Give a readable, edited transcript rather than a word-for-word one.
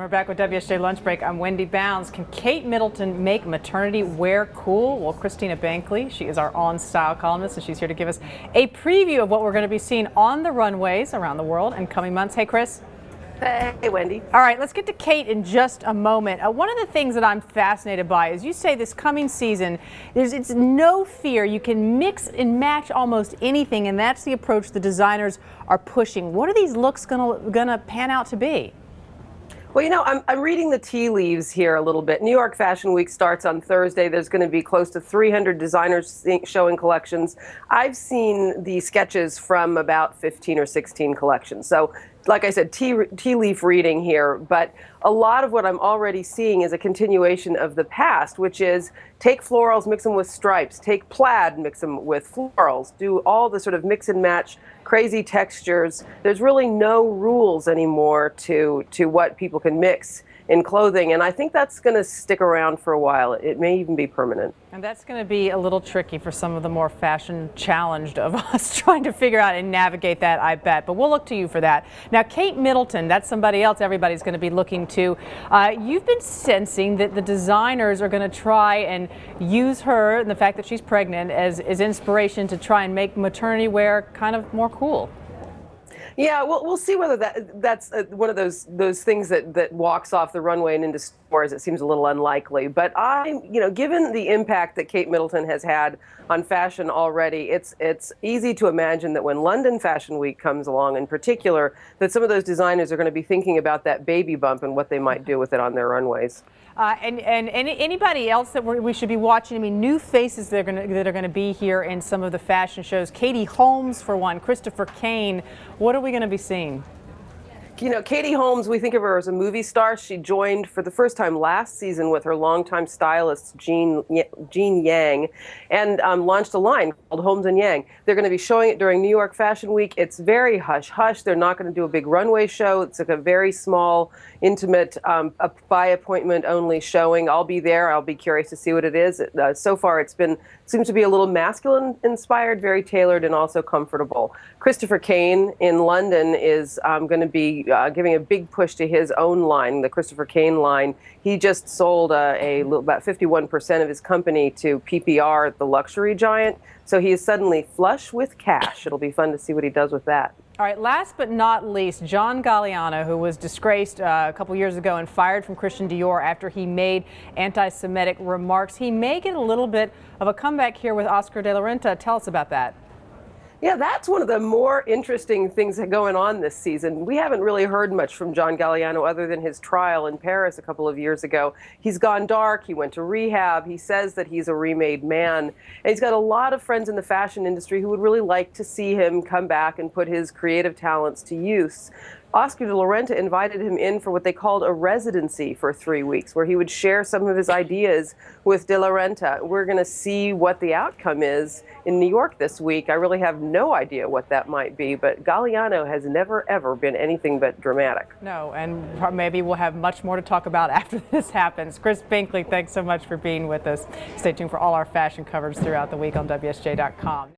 we're back with WSJ Lunch Break. I'm Wendy Bounds. Can Kate Middleton make maternity wear cool? Well, Christina Binkley, she is our On Style columnist, and she's here to give us a preview of what we're going to be seeing on the runways around the world in coming months. Hey, Chris. Hey, Wendy. All right, let's get to Kate in just a moment. One of the things that I'm fascinated by is you say this coming season, it's no fear. You can mix and match almost anything, and that's the approach the designers are pushing. What are these looks gonna pan out to be? Well, you know, I'm reading the tea leaves here a little bit. New York Fashion Week starts on Thursday. There's going to be close to 300 designers showing collections. I've seen the sketches from about 15 or 16 collections. So, like I said, tea leaf reading here, but a lot of what I'm already seeing is a continuation of the past, which is take florals, mix them with stripes, take plaid, mix them with florals, do all the sort of mix and match crazy textures. There's really no rules anymore to what people can mix in clothing, and I think that's going to stick around for a while. It may even be permanent. And that's going to be a little tricky for some of the more fashion challenged of us trying to figure out and navigate that, I bet. But we'll look to you for that. Now, Kate Middleton, that's somebody else everybody's going to be looking to. You've been sensing that the designers are going to try and use her and the fact that she's pregnant as inspiration to try and make maternity wear kind of more cool. Yeah, we'll see whether that's one of those things that walks off the runway and into stores. It seems a little unlikely, but given the impact that Kate Middleton has had on fashion already, it's easy to imagine that when London Fashion Week comes along, in particular, that some of those designers are going to be thinking about that baby bump and what they might do with it on their runways. And anybody else that we should be watching? I mean, new faces that are going to be here in some of the fashion shows. Katie Holmes, for one, Christopher Kane. What are we going to be seeing? You know, Katie Holmes, we think of her as a movie star. She joined for the first time last season with her longtime stylist, Jean Yang, and launched a line called Holmes and Yang. They're going to be showing it during New York Fashion Week. It's very hush-hush. They're not going to do a big runway show. It's like a very small, intimate, by appointment only showing. I'll be there. I'll be curious to see what it is. So far, seems to be a little masculine inspired, very tailored, and also comfortable. Christopher Kane in London is going to be giving a big push to his own line, the Christopher Kane line. He just sold about 51% of his company to PPR, the luxury giant. So he is suddenly flush with cash. It'll be fun to see what he does with that. All right, last but not least, John Galliano, who was disgraced a couple years ago and fired from Christian Dior after he made anti-Semitic remarks. He may get a little bit of a comeback here with Oscar de la Renta. Tell us about that. Yeah, that's one of the more interesting things that are going on this season. We haven't really heard much from John Galliano other than his trial in Paris a couple of years ago. He's gone dark. He went to rehab. He says that he's a remade man. And he's got a lot of friends in the fashion industry who would really like to see him come back and put his creative talents to use. Oscar de la Renta invited him in for what they called a residency for 3 weeks, where he would share some of his ideas with de la Renta. We're going to see what the outcome is in New York this week. I really have no idea what that might be, but Galliano has never, ever been anything but dramatic. No, and maybe we'll have much more to talk about after this happens. Chris Binkley, thanks so much for being with us. Stay tuned for all our fashion coverage throughout the week on WSJ.com.